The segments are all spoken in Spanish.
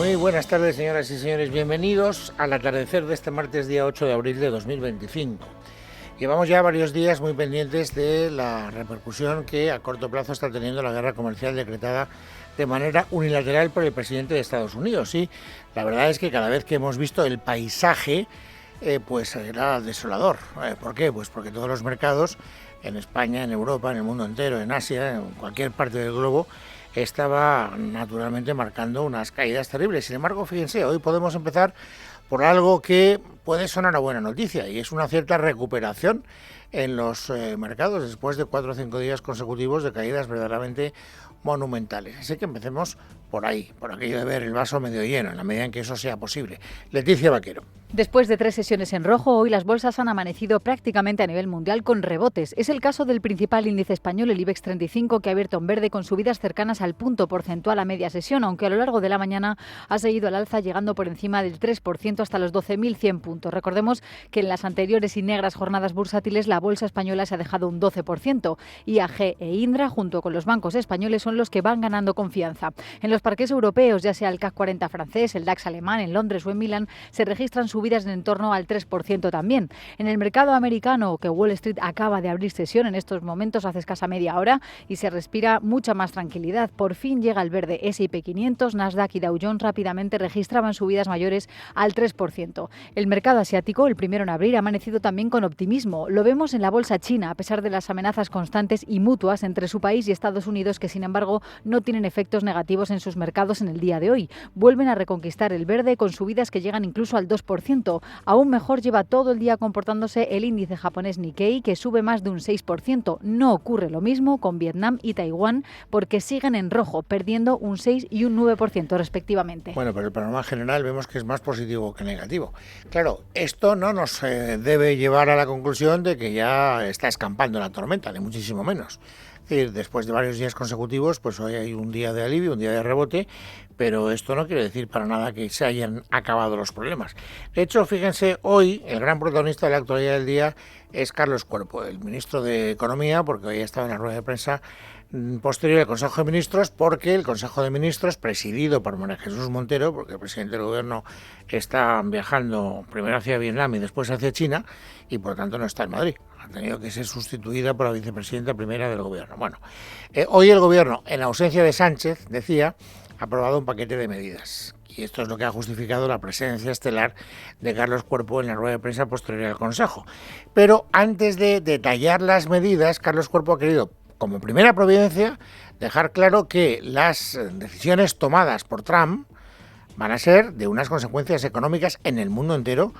Muy buenas tardes, señoras y señores. Bienvenidos al atardecer de este martes, día 8 de abril de 2025. Llevamos ya varios días muy pendientes de la repercusión que a corto plazo está teniendo la guerra comercial decretada de manera unilateral por el presidente de Estados Unidos. Y la verdad es que cada vez que hemos visto el paisaje, pues era desolador. ¿Por qué? Pues porque todos los mercados en España, en Europa, en el mundo entero, en Asia, en cualquier parte del globo, estaba naturalmente marcando unas caídas terribles. Sin embargo, fíjense, hoy podemos empezar por algo que puede sonar a buena noticia, y es una cierta recuperación en los mercados después de 4 o 5 días consecutivos de caídas verdaderamente monumentales. Así que empecemos por ahí, por aquello de ver el vaso medio lleno, en la medida en que eso sea posible. Leticia Vaquero. Después de 3 sesiones en rojo, hoy las bolsas han amanecido prácticamente a nivel mundial con rebotes. Es el caso del principal índice español, el IBEX 35, que ha abierto en verde con subidas cercanas al punto porcentual a media sesión, aunque a lo largo de la mañana ha seguido al alza, llegando por encima del 3% hasta los 12.100 puntos. Recordemos que en las anteriores y negras jornadas bursátiles la bolsa española se ha dejado un 12%. IAG e Indra, junto con los bancos españoles, son los que van ganando confianza. En los parques europeos, ya sea el CAC 40 francés, el DAX alemán, en Londres o en Milán, se registran subidas en torno al 3% también. En el mercado americano, que Wall Street acaba de abrir sesión en estos momentos hace escasa media hora, y se respira mucha más tranquilidad. Por fin llega el verde. S&P 500, Nasdaq y Dow Jones rápidamente registraban subidas mayores al 3%. El mercado asiático, el primero en abrir, ha amanecido también con optimismo. Lo vemos en la bolsa china, a pesar de las amenazas constantes y mutuas entre su país y Estados Unidos, que sin embargo no tienen efectos negativos en sus mercados en el día de hoy. Vuelven a reconquistar el verde con subidas que llegan incluso al 2%. Aún mejor lleva todo el día comportándose el índice japonés Nikkei, que sube más de un 6%. No ocurre lo mismo con Vietnam y Taiwán, porque siguen en rojo, perdiendo un 6 y un 9% respectivamente. Bueno, pero el panorama general vemos que es más positivo que negativo. Claro, esto no nos debe llevar a la conclusión de que ya está escampando la tormenta, ni muchísimo menos. Es decir, después de varios días consecutivos, pues hoy hay un día de alivio, un día de rebote, pero esto no quiere decir para nada que se hayan acabado los problemas. De hecho, fíjense, hoy el gran protagonista de la actualidad del día es Carlos Cuerpo, el ministro de Economía, porque hoy ha estado en la rueda de prensa posterior al Consejo de Ministros, porque el Consejo de Ministros, presidido por María Jesús Montero, porque el presidente del gobierno está viajando primero hacia Vietnam y después hacia China, y por lo tanto no está en Madrid. Ha tenido que ser sustituida por la vicepresidenta primera del gobierno. Bueno, hoy el gobierno, en ausencia de Sánchez, decía, ha aprobado un paquete de medidas. Y esto es lo que ha justificado la presencia estelar de Carlos Cuerpo en la rueda de prensa posterior al Consejo. Pero antes de detallar las medidas, Carlos Cuerpo ha querido, como primera providencia, dejar claro que las decisiones tomadas por Trump van a ser de unas consecuencias económicas en el mundo entero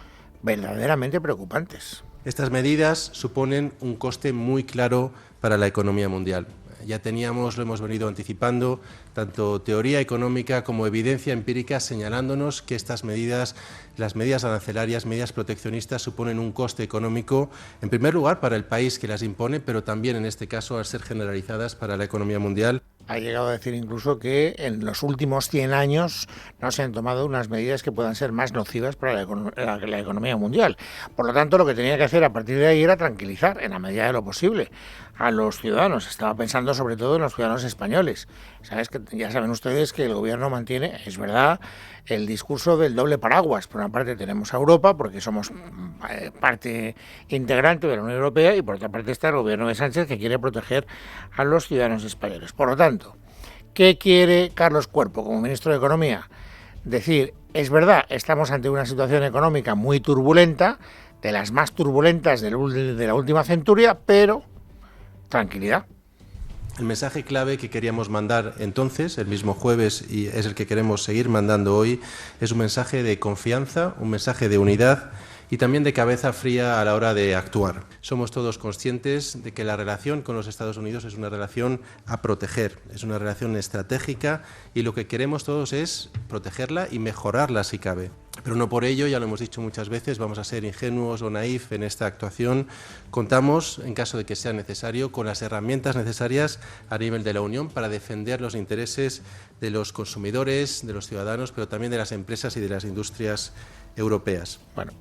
verdaderamente preocupantes. Estas medidas suponen un coste muy claro para la economía mundial. Ya teníamos, lo hemos venido anticipando, tanto teoría económica como evidencia empírica señalándonos que estas medidas, las medidas arancelarias, medidas proteccionistas, suponen un coste económico, en primer lugar para el país que las impone, pero también en este caso al ser generalizadas para la economía mundial. Ha llegado a decir incluso que en los últimos 100 años no se han tomado unas medidas que puedan ser más nocivas para la economía mundial. Por lo tanto, lo que tenía que hacer a partir de ahí era tranquilizar, en la medida de lo posible, a los ciudadanos. Estaba pensando sobre todo en los ciudadanos españoles. Ya saben ustedes que el gobierno mantiene, es verdad, el discurso del doble paraguas. Por una parte tenemos a Europa, porque somos parte integrante de la Unión Europea, y por otra parte está el gobierno de Sánchez, que quiere proteger a los ciudadanos españoles. Por lo tanto, ¿qué quiere Carlos Cuerpo como ministro de Economía? Decir, es verdad, estamos ante una situación económica muy turbulenta, de las más turbulentas de la última centuria, pero tranquilidad. El mensaje clave que queríamos mandar entonces, el mismo jueves, y es el que queremos seguir mandando hoy, es un mensaje de confianza, un mensaje de unidad y también de cabeza fría a la hora de actuar. Somos todos conscientes de que la relación con los Estados Unidos es una relación a proteger, es una relación estratégica, y lo que queremos todos es protegerla y mejorarla si cabe. Pero no por ello, ya lo hemos dicho muchas veces, vamos a ser ingenuos o naif en esta actuación. Contamos, en caso de que sea necesario, con las herramientas necesarias a nivel de la Unión para defender los intereses de los consumidores, de los ciudadanos, pero también de las empresas y de las industrias europeas. Bueno,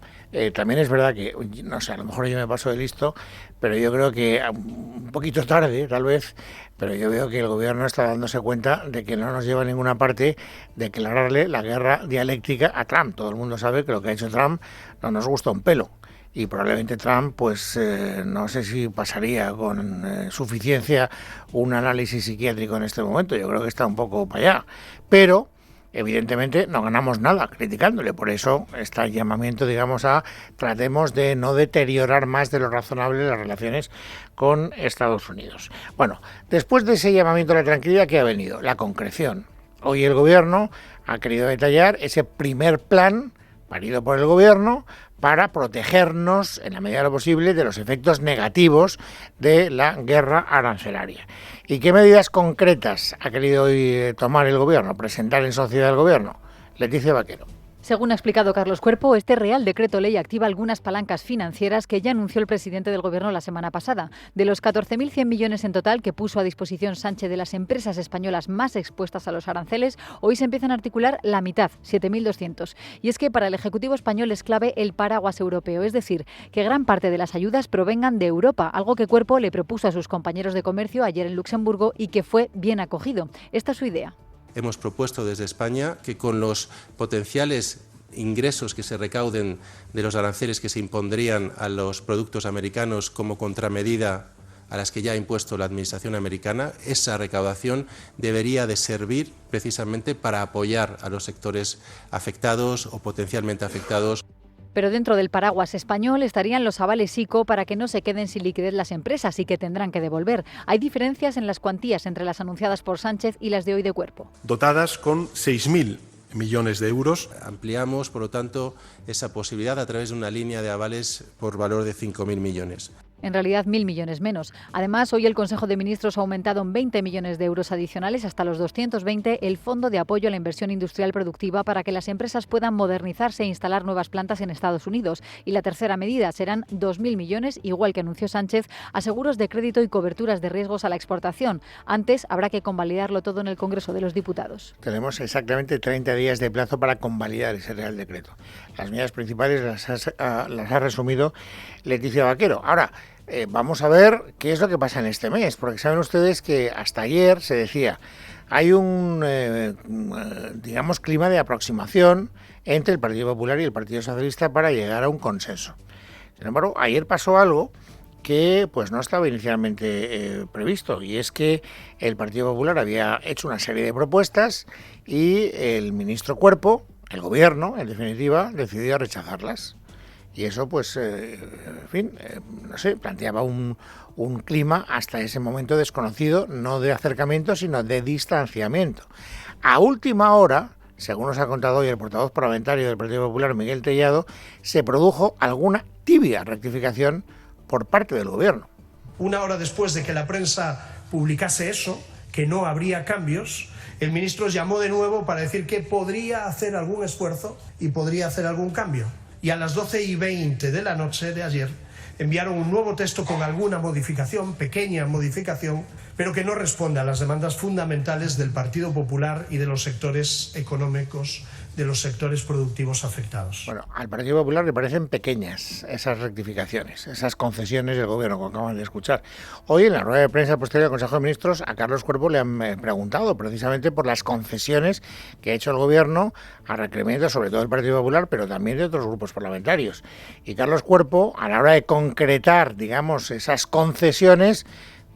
también es verdad que, no sé, a lo mejor yo me paso de listo, pero yo creo que un poquito tarde, tal vez, pero yo veo que el gobierno está dándose cuenta de que no nos lleva a ninguna parte declararle la guerra dialéctica a Trump. Todo el mundo sabe que lo que ha hecho Trump no nos gusta un pelo. Y probablemente Trump, pues no sé si pasaría con suficiencia un análisis psiquiátrico en este momento. Yo creo que está un poco para allá. Pero evidentemente no ganamos nada criticándole, por eso está el llamamiento, digamos, a tratemos de no deteriorar más de lo razonable las relaciones con Estados Unidos. Bueno, después de ese llamamiento a la tranquilidad, ¿qué ha venido? La concreción. Hoy el gobierno ha querido detallar ese primer plan parido por el gobierno para protegernos, en la medida de lo posible, de los efectos negativos de la guerra arancelaria. ¿Y qué medidas concretas ha querido hoy tomar el gobierno, presentar en sociedad el gobierno? Leticia Vaquero. Según ha explicado Carlos Cuerpo, este Real Decreto Ley activa algunas palancas financieras que ya anunció el presidente del Gobierno la semana pasada. De los 14.100 millones en total que puso a disposición Sánchez de las empresas españolas más expuestas a los aranceles, hoy se empiezan a articular la mitad, 7.200. Y es que para el Ejecutivo español es clave el paraguas europeo, es decir, que gran parte de las ayudas provengan de Europa, algo que Cuerpo le propuso a sus compañeros de comercio ayer en Luxemburgo y que fue bien acogido. Esta es su idea. Hemos propuesto desde España que con los potenciales ingresos que se recauden de los aranceles que se impondrían a los productos americanos como contramedida a las que ya ha impuesto la Administración americana, esa recaudación debería de servir precisamente para apoyar a los sectores afectados o potencialmente afectados. Pero dentro del paraguas español estarían los avales ICO para que no se queden sin liquidez las empresas y que tendrán que devolver. Hay diferencias en las cuantías entre las anunciadas por Sánchez y las de hoy de Cuerpo. Dotadas con 6.000 millones de euros. Ampliamos, por lo tanto, esa posibilidad a través de una línea de avales por valor de 5.000 millones. En realidad, 1.000 millones menos. Además, hoy el Consejo de Ministros ha aumentado en 20 millones de euros adicionales hasta los 220 el Fondo de Apoyo a la Inversión Industrial Productiva para que las empresas puedan modernizarse e instalar nuevas plantas en Estados Unidos. Y la tercera medida serán 2.000 millones, igual que anunció Sánchez, a seguros de crédito y coberturas de riesgos a la exportación. Antes habrá que convalidarlo todo en el Congreso de los Diputados. Tenemos exactamente 30 días de plazo para convalidar ese Real Decreto. Las medidas principales las ha resumido Leticia Vaquero. Ahora, vamos a ver qué es lo que pasa en este mes, porque saben ustedes que hasta ayer se decía, hay un, digamos, clima de aproximación entre el Partido Popular y el Partido Socialista para llegar a un consenso. Sin embargo, ayer pasó algo que pues no estaba inicialmente previsto, y es que el Partido Popular había hecho una serie de propuestas y el ministro Cuerpo, el gobierno, en definitiva, decidió rechazarlas. Y eso, pues, en fin, no sé, planteaba un clima hasta ese momento desconocido, no de acercamiento, sino de distanciamiento. A última hora, según nos ha contado hoy el portavoz parlamentario del Partido Popular, Miguel Tellado, se produjo alguna tibia rectificación por parte del gobierno. Una hora después de que la prensa publicase eso, que no habría cambios, el ministro llamó de nuevo para decir que podría hacer algún esfuerzo y podría hacer algún cambio. Y a las 12:20 de la noche de ayer enviaron un nuevo texto con alguna modificación, pequeña modificación, pero que no responde a las demandas fundamentales del Partido Popular y de los sectores económicos, de los sectores productivos afectados. Bueno, al Partido Popular le parecen pequeñas esas rectificaciones, esas concesiones del gobierno que acaban de escuchar. Hoy en la rueda de prensa posterior al Consejo de Ministros a Carlos Cuerpo le han preguntado precisamente por las concesiones que ha hecho el gobierno a requerimientos sobre todo del Partido Popular, pero también de otros grupos parlamentarios. Y Carlos Cuerpo, a la hora de concretar, digamos, esas concesiones,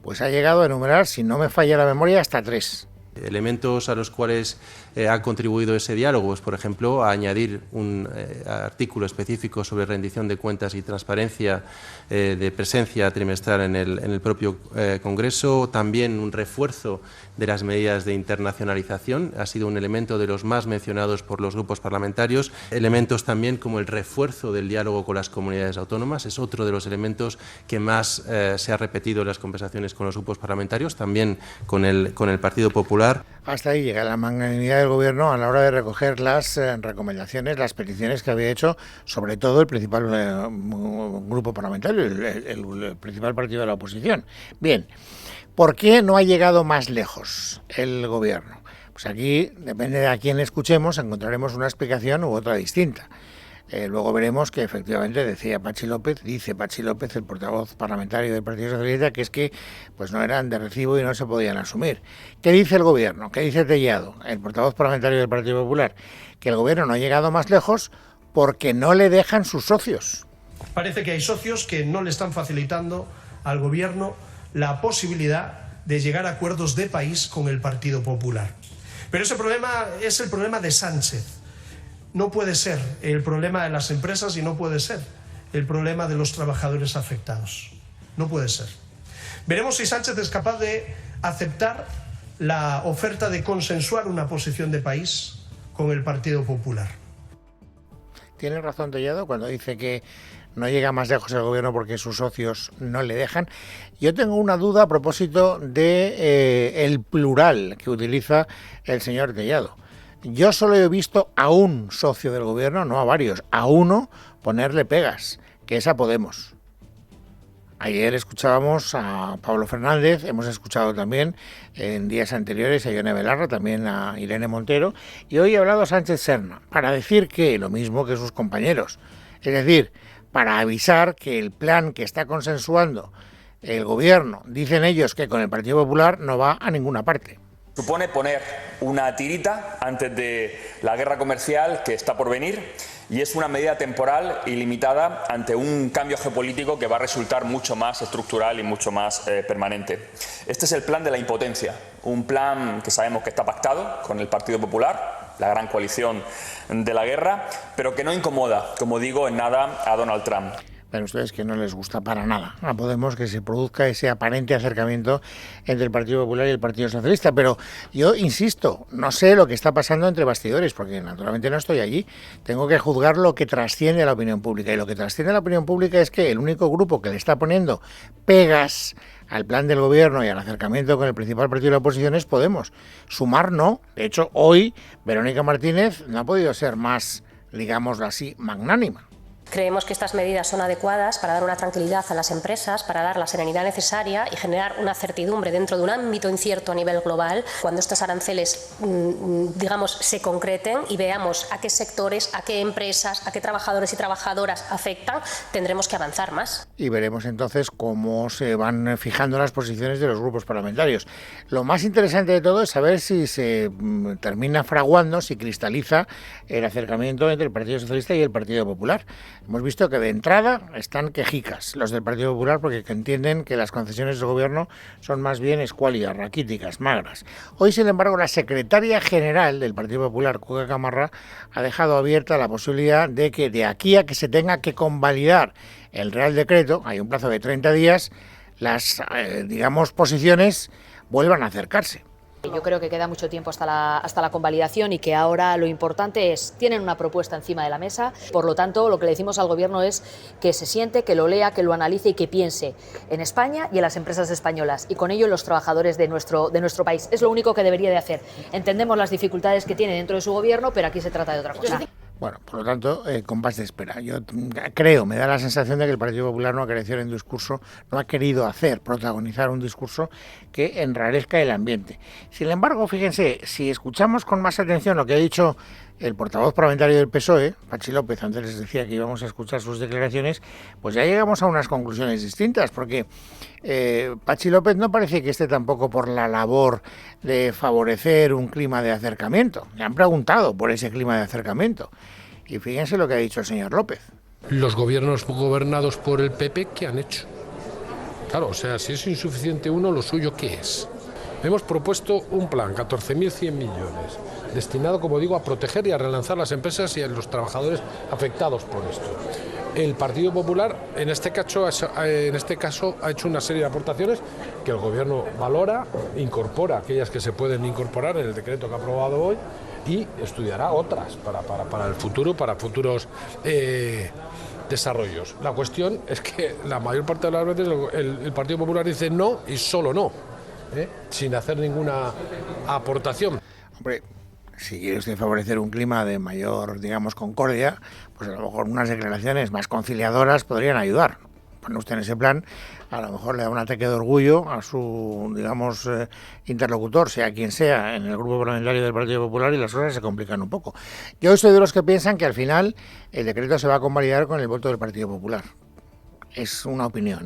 pues ha llegado a enumerar, si no me falla la memoria, hasta 3. Elementos a los cuales ha contribuido ese diálogo, pues, por ejemplo, a añadir un artículo específico sobre rendición de cuentas y transparencia de presencia trimestral en el propio Congreso, también un refuerzo de las medidas de internacionalización, ha sido un elemento de los más mencionados por los grupos parlamentarios, elementos también como el refuerzo del diálogo con las comunidades autónomas, es otro de los elementos que más se ha repetido en las conversaciones con los grupos parlamentarios, también con el Partido Popular. Hasta ahí llega la magnanimidad del Gobierno a la hora de recoger las recomendaciones, las peticiones que había hecho, sobre todo el principal grupo parlamentario, el principal partido de la oposición. Bien, ¿por qué no ha llegado más lejos el Gobierno? Pues aquí, depende de a quién escuchemos, encontraremos una explicación u otra distinta. Luego veremos que efectivamente dice Patxi López, el portavoz parlamentario del Partido Socialista, que es que pues no eran de recibo y no se podían asumir. ¿Qué dice el Gobierno? ¿Qué dice Tellado, el portavoz parlamentario del Partido Popular? Que el Gobierno no ha llegado más lejos porque no le dejan sus socios. Parece que hay socios que no le están facilitando al Gobierno la posibilidad de llegar a acuerdos de país con el Partido Popular. Pero ese problema es el problema de Sánchez. No puede ser el problema de las empresas y no puede ser el problema de los trabajadores afectados. No puede ser. Veremos si Sánchez es capaz de aceptar la oferta de consensuar una posición de país con el Partido Popular. Tiene razón Tellado cuando dice que no llega más lejos el Gobierno porque sus socios no le dejan. Yo tengo una duda a propósito de el plural que utiliza el señor Tellado. Yo solo he visto a un socio del Gobierno, no a varios, a uno ponerle pegas, que es a Podemos. Ayer escuchábamos a Pablo Fernández, hemos escuchado también en días anteriores a Ione Belarra, también a Irene Montero, y hoy ha hablado Sánchez Serna, para decir que lo mismo que sus compañeros. Es decir, para avisar que el plan que está consensuando el Gobierno, dicen ellos que con el Partido Popular no va a ninguna parte. Supone poner una tirita antes de la guerra comercial que está por venir y es una medida temporal y limitada ante un cambio geopolítico que va a resultar mucho más estructural y mucho más permanente. Este es el plan de la impotencia, un plan que sabemos que está pactado con el Partido Popular, la gran coalición de la guerra, pero que no incomoda, como digo, en nada a Donald Trump. Pero ustedes que no les gusta para nada a Podemos que se produzca ese aparente acercamiento entre el Partido Popular y el Partido Socialista. Pero yo insisto, no sé lo que está pasando entre bastidores, porque naturalmente no estoy allí. Tengo que juzgar lo que trasciende a la opinión pública. Y lo que trasciende a la opinión pública es que el único grupo que le está poniendo pegas al plan del Gobierno y al acercamiento con el principal partido de la oposición es Podemos. Sumar no. De hecho, hoy Verónica Martínez no ha podido ser más, digámoslo así, magnánima. Creemos que estas medidas son adecuadas para dar una tranquilidad a las empresas, para dar la serenidad necesaria y generar una certidumbre dentro de un ámbito incierto a nivel global. Cuando estos aranceles, digamos, se concreten y veamos a qué sectores, a qué empresas, a qué trabajadores y trabajadoras afectan, tendremos que avanzar más. Y veremos entonces cómo se van fijando las posiciones de los grupos parlamentarios. Lo más interesante de todo es saber si se termina fraguando, si cristaliza el acercamiento entre el Partido Socialista y el Partido Popular. Hemos visto que de entrada están quejicas los del Partido Popular porque entienden que las concesiones del Gobierno son más bien escuálidas, raquíticas, magras. Hoy, sin embargo, la secretaria general del Partido Popular, Cuca Gamarra, ha dejado abierta la posibilidad de que de aquí a que se tenga que convalidar el Real Decreto, hay un plazo de 30 días, las, posiciones vuelvan a acercarse. Yo creo que queda mucho tiempo hasta la convalidación y que ahora lo importante es, tienen una propuesta encima de la mesa, por lo tanto lo que le decimos al Gobierno es que se siente, que lo lea, que lo analice y que piense en España y en las empresas españolas y con ello en los trabajadores de nuestro país. Es lo único que debería de hacer. Entendemos las dificultades que tiene dentro de su Gobierno, pero aquí se trata de otra cosa. Bueno, por lo tanto, compás de espera. Yo creo, me da la sensación de que el Partido Popular no ha querido hacer un discurso, no ha querido protagonizar un discurso que enrarezca el ambiente. Sin embargo, fíjense, si escuchamos con más atención lo que ha dicho el portavoz parlamentario del PSOE, Patxi López, antes les decía que íbamos a escuchar sus declaraciones, pues ya llegamos a unas conclusiones distintas, porque Patxi López no parece que esté tampoco por la labor de favorecer un clima de acercamiento. Le han preguntado por ese clima de acercamiento. Y fíjense lo que ha dicho el señor López. Los gobiernos gobernados por el PP, ¿qué han hecho? Claro, o sea, si es insuficiente uno, ¿lo suyo qué es? Hemos propuesto un plan, 14.100 millones, destinado, como digo, a proteger y a relanzar las empresas y a los trabajadores afectados por esto. El Partido Popular, en este caso, ha hecho una serie de aportaciones que el Gobierno valora, incorpora aquellas que se pueden incorporar en el decreto que ha aprobado hoy y estudiará otras para el futuro, para futuros desarrollos. La cuestión es que la mayor parte de las veces el Partido Popular dice no y solo no. sin hacer ninguna aportación. Hombre, si quiere usted favorecer un clima de mayor, digamos, concordia, pues a lo mejor unas declaraciones más conciliadoras podrían ayudar. Pone usted en ese plan, a lo mejor le da un ataque de orgullo a su, digamos, interlocutor, sea quien sea, en el grupo parlamentario del Partido Popular, y las cosas se complican un poco. Yo soy de los que piensan que al final el decreto se va a convalidar con el voto del Partido Popular. Es una opinión,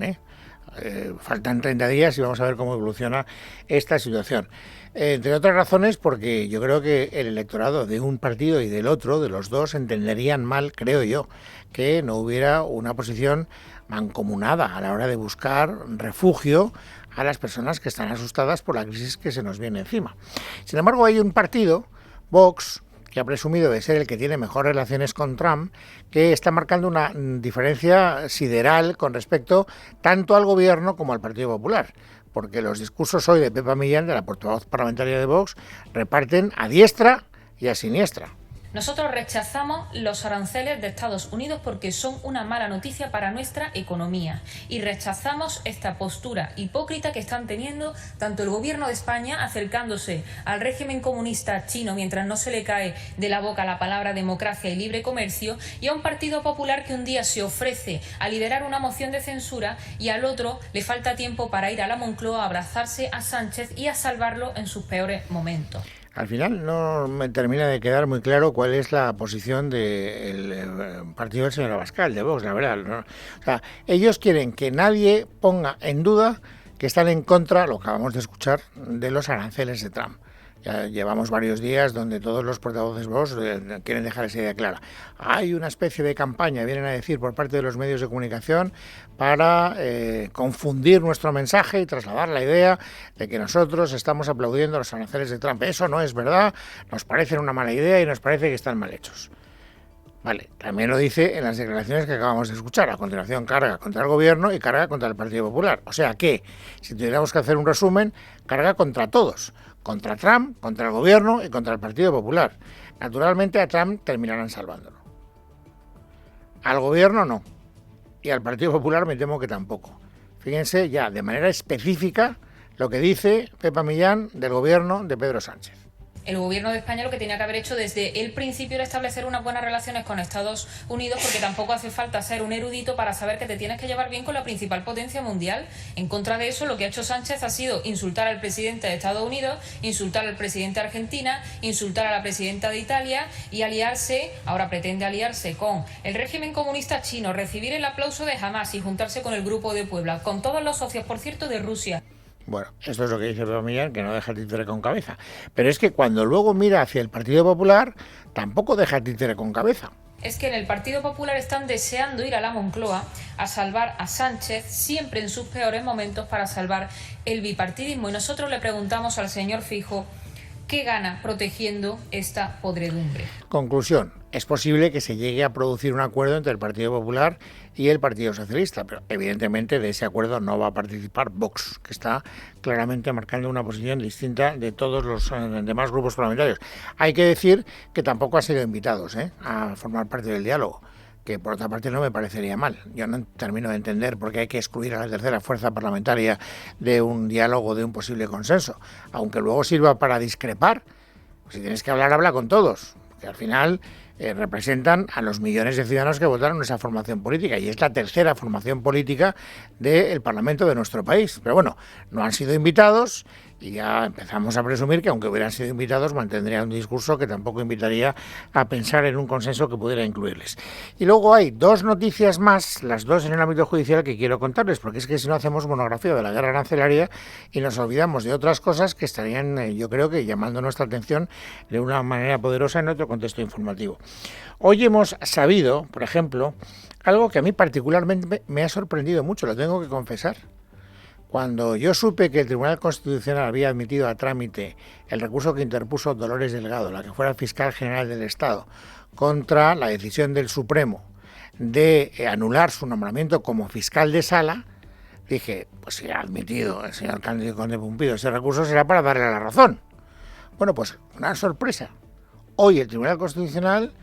faltan 30 días y vamos a ver cómo evoluciona esta situación. Entre otras razones, porque yo creo que el electorado de un partido y del otro, de los dos, entenderían mal, creo yo, que no hubiera una posición mancomunada a la hora de buscar refugio a las personas que están asustadas por la crisis que se nos viene encima. Sin embargo, hay un partido, Vox, que ha presumido de ser el que tiene mejores relaciones con Trump, que está marcando una diferencia sideral con respecto tanto al gobierno como al Partido Popular, porque los discursos hoy de Pepa Millán, de la portavoz parlamentaria de Vox, reparten a diestra y a siniestra. Nosotros rechazamos los aranceles de Estados Unidos porque son una mala noticia para nuestra economía y rechazamos esta postura hipócrita que están teniendo tanto el gobierno de España acercándose al régimen comunista chino mientras no se le cae de la boca la palabra democracia y libre comercio, y a un Partido Popular que un día se ofrece a liderar una moción de censura y al otro le falta tiempo para ir a la Moncloa a abrazarse a Sánchez y a salvarlo en sus peores momentos. Al final no me termina de quedar muy claro cuál es la posición del partido del señor Abascal, de Vox, la verdad, ¿no? O sea, ellos quieren que nadie ponga en duda que están en contra, lo acabamos de escuchar, de los aranceles de Trump. Ya llevamos varios días donde todos los portavoces Vox quieren dejar esa idea clara. Hay una especie de campaña, vienen a decir, por parte de los medios de comunicación para confundir nuestro mensaje y trasladar la idea de que nosotros estamos aplaudiendo los aranceles de Trump. Eso no es verdad, nos parece una mala idea y nos parece que están mal hechos. Vale, también lo dice en las declaraciones que acabamos de escuchar. A continuación, carga contra el gobierno y carga contra el Partido Popular. O sea que, si tuviéramos que hacer un resumen, carga contra todos. Contra Trump, contra el gobierno y contra el Partido Popular. Naturalmente a Trump terminarán salvándolo. Al gobierno no. Y al Partido Popular me temo que tampoco. Fíjense ya de manera específica lo que dice Pepa Millán del gobierno de Pedro Sánchez. El gobierno de España lo que tenía que haber hecho desde el principio era establecer unas buenas relaciones con Estados Unidos, porque tampoco hace falta ser un erudito para saber que te tienes que llevar bien con la principal potencia mundial. En contra de eso, lo que ha hecho Sánchez ha sido insultar al presidente de Estados Unidos, insultar al presidente de Argentina, insultar a la presidenta de Italia y ahora pretende aliarse con el régimen comunista chino, recibir el aplauso de Hamás y juntarse con el Grupo de Puebla, con todos los socios, por cierto, de Rusia. Bueno, esto es lo que dice Pepa Millán, que no deja títere con cabeza. Pero es que cuando luego mira hacia el Partido Popular, tampoco deja títere con cabeza. Es que en el Partido Popular están deseando ir a la Moncloa a salvar a Sánchez, siempre en sus peores momentos, para salvar el bipartidismo. Y nosotros le preguntamos al señor Feijóo, ¿qué gana protegiendo esta podredumbre? Conclusión, es posible que se llegue a producir un acuerdo entre el Partido Popular y el Partido Socialista, pero evidentemente de ese acuerdo no va a participar Vox, que está claramente marcando una posición distinta de todos los demás grupos parlamentarios. Hay que decir que tampoco han sido invitados a formar parte del diálogo, que por otra parte no me parecería mal. Yo no termino de entender por qué hay que excluir a la tercera fuerza parlamentaria de un diálogo, de un posible consenso, aunque luego sirva para discrepar. Si tienes que hablar, habla con todos, que al final representan a los millones de ciudadanos que votaron esa formación política, y es la tercera formación política del Parlamento de nuestro país. Pero bueno, no han sido invitados y ya empezamos a presumir que aunque hubieran sido invitados mantendrían un discurso que tampoco invitaría a pensar en un consenso que pudiera incluirles. Y luego hay dos noticias más, las dos en el ámbito judicial, que quiero contarles, porque es que si no hacemos monografía de la guerra arancelaria y nos olvidamos de otras cosas que estarían, yo creo que llamando nuestra atención de una manera poderosa en otro contexto informativo. Hoy hemos sabido, por ejemplo, algo que a mí particularmente me ha sorprendido mucho, lo tengo que confesar. Cuando yo supe que el Tribunal Constitucional había admitido a trámite el recurso que interpuso Dolores Delgado, la que fuera fiscal general del Estado, contra la decisión del Supremo de anular su nombramiento como fiscal de sala, dije, pues si ha admitido el señor Cándido Conde Pumpido ese recurso, será para darle la razón. Bueno, pues una sorpresa. Hoy el Tribunal Constitucional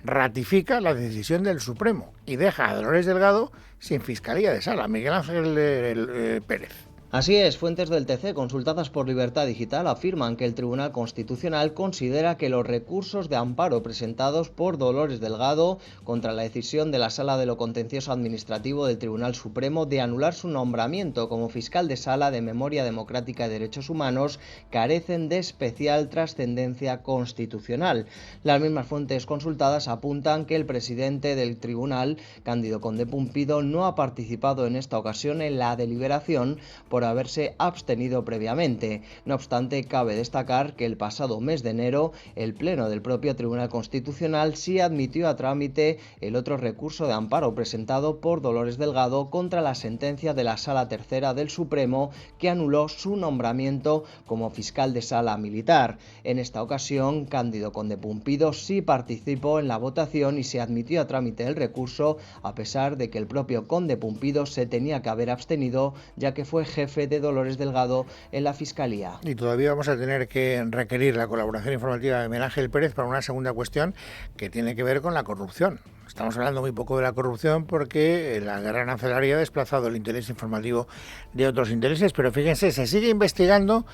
ratifica la decisión del Supremo y deja a Dolores Delgado sin fiscalía de sala, Miguel Ángel Pérez. Así es, fuentes del TC consultadas por Libertad Digital afirman que el Tribunal Constitucional considera que los recursos de amparo presentados por Dolores Delgado contra la decisión de la Sala de lo Contencioso Administrativo del Tribunal Supremo de anular su nombramiento como fiscal de Sala de Memoria Democrática y Derechos Humanos carecen de especial trascendencia constitucional. Las mismas fuentes consultadas apuntan que el presidente del tribunal, Cándido Conde Pumpido, no ha participado en esta ocasión en la deliberación por haberse abstenido previamente. No obstante, cabe destacar que el pasado mes de enero el Pleno del propio Tribunal Constitucional sí admitió a trámite el otro recurso de amparo presentado por Dolores Delgado contra la sentencia de la Sala Tercera del Supremo que anuló su nombramiento como fiscal de Sala militar. En esta ocasión, Cándido Conde Pumpido sí participó en la votación y se admitió a trámite el recurso, a pesar de que el propio Conde Pumpido se tenía que haber abstenido, ya que fue jefe de Dolores Delgado en la Fiscalía. Y todavía vamos a tener que requerir la colaboración informativa de Miguel Ángel Pérez para una segunda cuestión que tiene que ver con la corrupción. Estamos hablando muy poco de la corrupción porque la guerra arancelaria ha desplazado el interés informativo de otros intereses, pero fíjense, se sigue investigando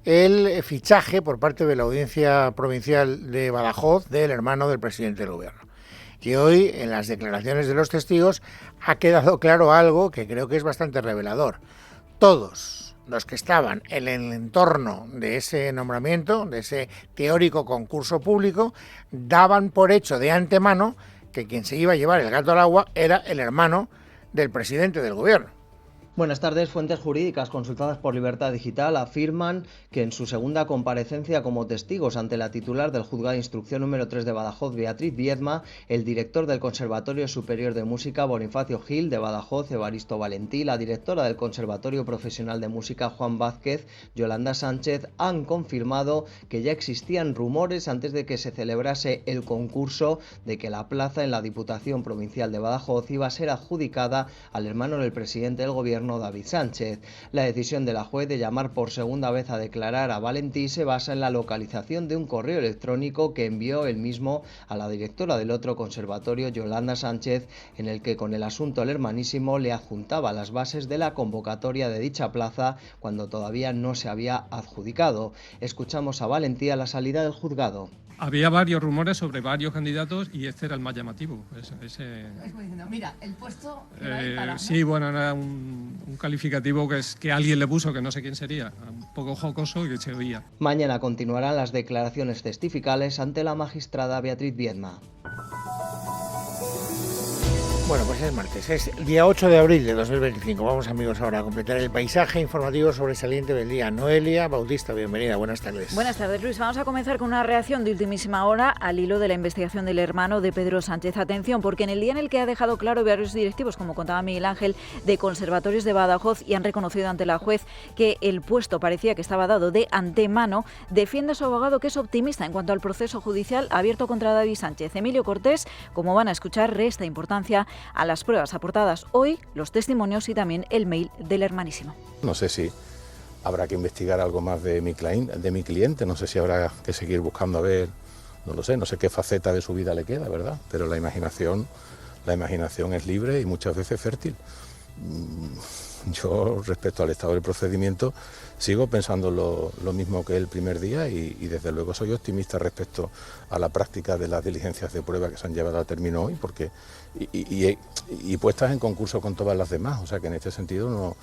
el fichaje por parte de la Audiencia Provincial de Badajoz del hermano del presidente del Gobierno. Y hoy, en las declaraciones de los testigos, ha quedado claro algo que creo que es bastante revelador. Todos los que estaban en el entorno de ese nombramiento, de ese teórico concurso público, daban por hecho de antemano que quien se iba a llevar el gato al agua era el hermano del presidente del Gobierno. Buenas tardes. Fuentes jurídicas consultadas por Libertad Digital afirman que en su segunda comparecencia como testigos ante la titular del Juzgado de Instrucción número 3 de Badajoz, Beatriz Viedma, el director del Conservatorio Superior de Música, Bonifacio Gil, de Badajoz, Evaristo Valentí, la directora del Conservatorio Profesional de Música, Juan Vázquez, Yolanda Sánchez, han confirmado que ya existían rumores antes de que se celebrase el concurso de que la plaza en la Diputación Provincial de Badajoz iba a ser adjudicada al hermano del presidente del Gobierno, David Sánchez. La decisión de la juez de llamar por segunda vez a declarar a Valentí se basa en la localización de un correo electrónico que envió él mismo a la directora del otro conservatorio, Yolanda Sánchez, en el que con el asunto el hermanísimo le adjuntaba las bases de la convocatoria de dicha plaza cuando todavía no se había adjudicado. Escuchamos a Valentí a la salida del juzgado. Había varios rumores sobre varios candidatos y este era el más llamativo. Es como diciendo, mira, el puesto... sí, bueno, era un calificativo que alguien le puso, que no sé quién sería, un poco jocoso y que se oía. Mañana continuarán las declaraciones testificales ante la magistrada Beatriz Viedma. Bueno, pues es martes, es día 8 de abril de 2025. Vamos, amigos, ahora a completar el paisaje informativo sobresaliente del día. Noelia Bautista, bienvenida, buenas tardes. Buenas tardes, Luis. Vamos a comenzar con una reacción de ultimísima hora al hilo de la investigación del hermano de Pedro Sánchez. Atención, porque en el día en el que ha dejado claro varios directivos, como contaba Miguel Ángel, de conservatorios de Badajoz y han reconocido ante la juez que el puesto parecía que estaba dado de antemano, defiende su abogado que es optimista en cuanto al proceso judicial abierto contra David Sánchez. Emilio Cortés, como van a escuchar, resta importancia a las pruebas aportadas hoy, los testimonios y también el mail del hermanísimo. No sé si habrá que investigar algo más de mi cliente, no sé si habrá que seguir buscando a ver, no sé qué faceta de su vida le queda, ¿verdad? Pero la imaginación es libre y muchas veces fértil. Yo, respecto al estado del procedimiento, sigo pensando lo mismo que el primer día y desde luego soy optimista respecto a la práctica de las diligencias de prueba que se han llevado a término hoy, porque y puestas en concurso con todas las demás, o sea que en este sentido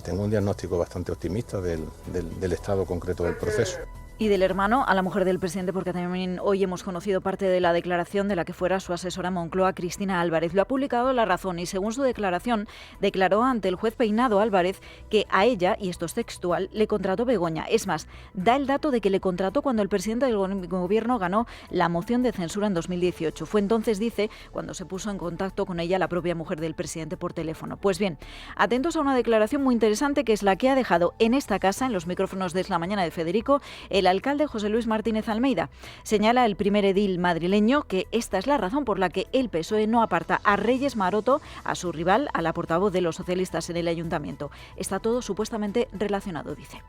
tengo un diagnóstico bastante optimista del estado concreto del proceso. Y del hermano a la mujer del presidente, porque también hoy hemos conocido parte de la declaración de la que fuera su asesora Moncloa, Cristina Álvarez. Lo ha publicado La Razón y, según su declaración, declaró ante el juez Peinado Álvarez que a ella, y esto es textual, le contrató Begoña. Es más, da el dato de que le contrató cuando el presidente del Gobierno ganó la moción de censura en 2018. Fue entonces, dice, cuando se puso en contacto con ella la propia mujer del presidente por teléfono. Pues bien, atentos a una declaración muy interesante que es la que ha dejado en esta casa, en los micrófonos de Es la Mañana de Federico, el alcalde José Luis Martínez Almeida. Señala el primer edil madrileño que esta es la razón por la que el PSOE no aparta a Reyes Maroto, a su rival, a la portavoz de los socialistas en el ayuntamiento. Está todo supuestamente relacionado, dice.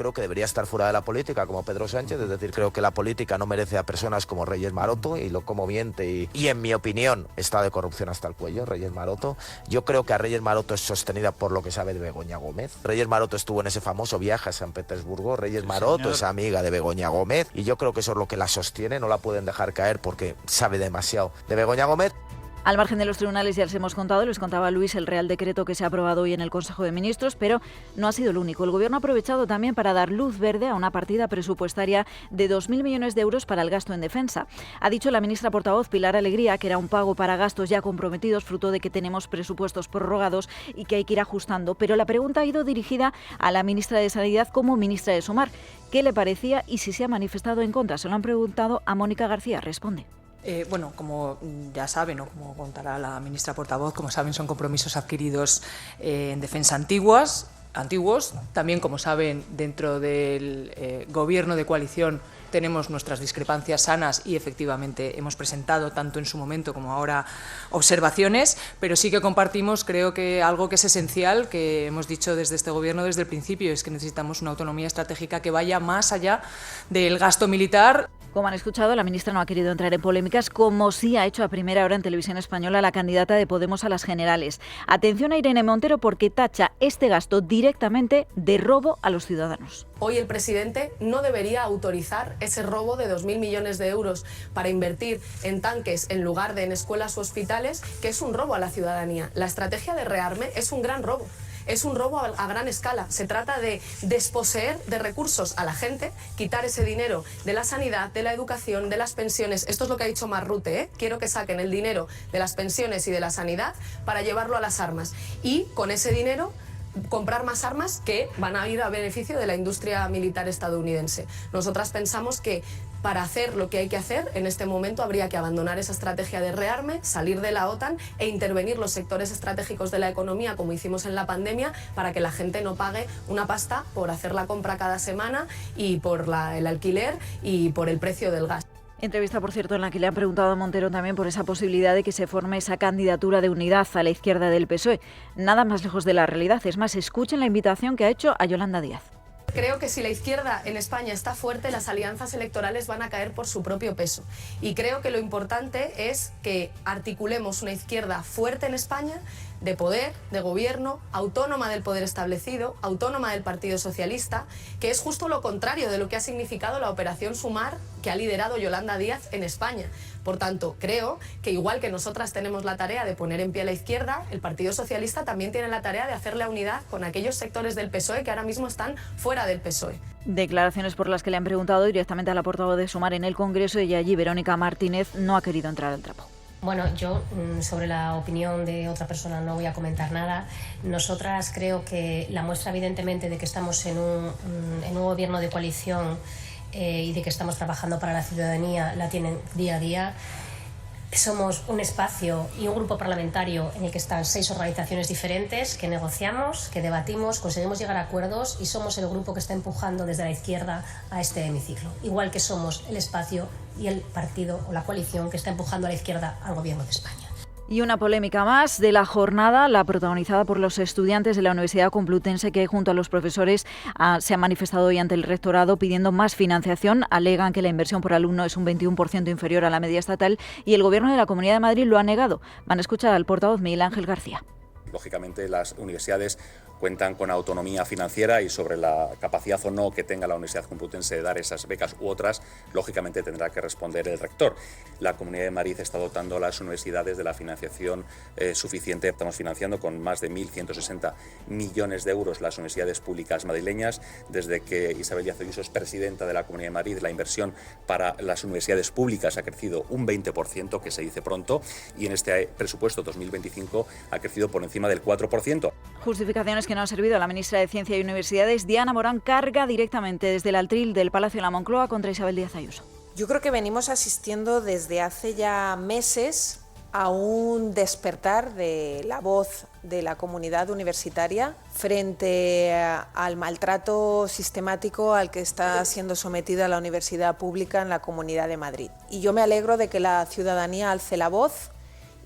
creo que debería estar fuera de la política como Pedro Sánchez, es decir, creo que la política no merece a personas como Reyes Maroto, y lo como miente y en mi opinión está de corrupción hasta el cuello Reyes Maroto. Yo creo que a Reyes Maroto es sostenida por lo que sabe de Begoña Gómez. Reyes Maroto estuvo en ese famoso viaje a San Petersburgo, Reyes Maroto es amiga de Begoña Gómez y yo creo que eso es lo que la sostiene, no la pueden dejar caer porque sabe demasiado de Begoña Gómez. Al margen de los tribunales ya les hemos contado, les contaba Luis, el Real Decreto que se ha aprobado hoy en el Consejo de Ministros, pero no ha sido el único. El Gobierno ha aprovechado también para dar luz verde a una partida presupuestaria de 2.000 millones de euros para el gasto en defensa. Ha dicho la ministra portavoz Pilar Alegría que era un pago para gastos ya comprometidos, fruto de que tenemos presupuestos prorrogados y que hay que ir ajustando. Pero la pregunta ha ido dirigida a la ministra de Sanidad como ministra de Sumar. ¿Qué le parecía y si se ha manifestado en contra? Se lo han preguntado a Mónica García. Responde. Bueno, como ya saben, o como contará la ministra portavoz, como saben, son compromisos adquiridos en defensa antiguos. También, como saben, dentro del gobierno de coalición tenemos nuestras discrepancias sanas y efectivamente hemos presentado tanto en su momento como ahora observaciones, pero sí que compartimos, creo que algo que es esencial, que hemos dicho desde este gobierno desde el principio, es que necesitamos una autonomía estratégica que vaya más allá del gasto militar. Como han escuchado, la ministra no ha querido entrar en polémicas, como sí ha hecho a primera hora en Televisión Española la candidata de Podemos a las generales. Atención a Irene Montero porque tacha este gasto directamente de robo a los ciudadanos. Hoy el presidente no debería autorizar ese robo de 2.000 millones de euros para invertir en tanques en lugar de en escuelas o hospitales, que es un robo a la ciudadanía. La estrategia de rearme es un gran robo. Es un robo a gran escala. Se trata de desposeer de recursos a la gente, quitar ese dinero de la sanidad, de la educación, de las pensiones. Esto es lo que ha dicho Marrute, ¿eh? Quiero que saquen el dinero de las pensiones y de la sanidad para llevarlo a las armas. Y con ese dinero comprar más armas que van a ir a beneficio de la industria militar estadounidense. Nosotras pensamos que para hacer lo que hay que hacer, en este momento habría que abandonar esa estrategia de rearme, salir de la OTAN e intervenir los sectores estratégicos de la economía, como hicimos en la pandemia, para que la gente no pague una pasta por hacer la compra cada semana y por el alquiler y por el precio del gas. Entrevista, por cierto, en la que le han preguntado a Montero también por esa posibilidad de que se forme esa candidatura de unidad a la izquierda del PSOE. Nada más lejos de la realidad. Es más, escuchen la invitación que ha hecho a Yolanda Díaz. Creo que si la izquierda en España está fuerte, las alianzas electorales van a caer por su propio peso. Y creo que lo importante es que articulemos una izquierda fuerte en España, de poder, de gobierno, autónoma del poder establecido, autónoma del Partido Socialista, que es justo lo contrario de lo que ha significado la Operación Sumar que ha liderado Yolanda Díaz en España. Por tanto, creo que igual que nosotras tenemos la tarea de poner en pie a la izquierda, el Partido Socialista también tiene la tarea de hacer la unidad con aquellos sectores del PSOE que ahora mismo están fuera del PSOE. Declaraciones por las que le han preguntado directamente a la portavoz de Sumar en el Congreso y allí Verónica Martínez no ha querido entrar al trapo. Bueno, yo sobre la opinión de otra persona no voy a comentar nada. Nosotras creo que la muestra evidentemente de que estamos en un gobierno de coalición y de que estamos trabajando para la ciudadanía la tienen día a día. Somos un espacio y un grupo parlamentario en el que están 6 organizaciones diferentes, que negociamos, que debatimos, conseguimos llegar a acuerdos y somos el grupo que está empujando desde la izquierda a este hemiciclo. Igual que somos el espacio y el partido o la coalición que está empujando a la izquierda al gobierno de España. Y una polémica más de la jornada, la protagonizada por los estudiantes de la Universidad Complutense que junto a los profesores se han manifestado hoy ante el rectorado pidiendo más financiación. Alegan que la inversión por alumno es un 21% inferior a la media estatal y el Gobierno de la Comunidad de Madrid lo ha negado. Van a escuchar al portavoz Miguel Ángel García. Lógicamente las universidades cuentan con autonomía financiera y sobre la capacidad o no que tenga la Universidad Complutense de dar esas becas u otras, lógicamente tendrá que responder el rector. La Comunidad de Madrid está dotando a las universidades de la financiación suficiente. Estamos financiando con más de 1.160 millones de euros las universidades públicas madrileñas. Desde que Isabel Díaz Ayuso es presidenta de la Comunidad de Madrid, la inversión para las universidades públicas ha crecido un 20%, que se dice pronto, y en este presupuesto 2025 ha crecido por encima del 4%. Justificaciones que no han servido a la ministra de Ciencia y Universidades. Diana Morán carga directamente desde el atril del Palacio de la Moncloa contra Isabel Díaz Ayuso. Yo creo que venimos asistiendo desde hace ya meses a un despertar de la voz de la comunidad universitaria frente al maltrato sistemático al que está siendo sometida la universidad pública en la Comunidad de Madrid. Y yo me alegro de que la ciudadanía alce la voz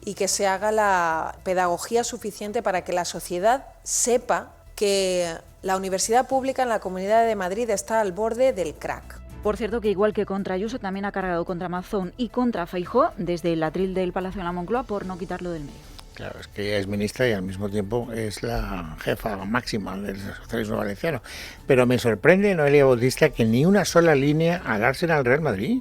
y que se haga la pedagogía suficiente para que la sociedad sepa que la universidad pública en la Comunidad de Madrid está al borde del crack. Por cierto, que igual que contra Ayuso, también ha cargado contra Mazón y contra Feijóo desde el atril del Palacio de la Moncloa por no quitarlo del medio. Claro, es que ella es ministra y al mismo tiempo es la jefa máxima del socialismo valenciano. Pero me sorprende, Noelia Bautista, que ni una sola línea a dársela al Real Madrid.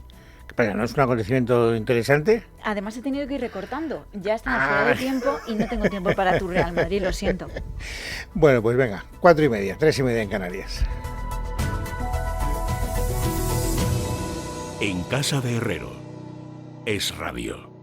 ¿No es un acontecimiento interesante? Además he tenido que ir recortando. Ya estamos fuera de tiempo y no tengo tiempo para tu Real Madrid, lo siento. Bueno, pues venga, 4:30, 3:30 en Canarias. En casa de Herrero, Es Radio.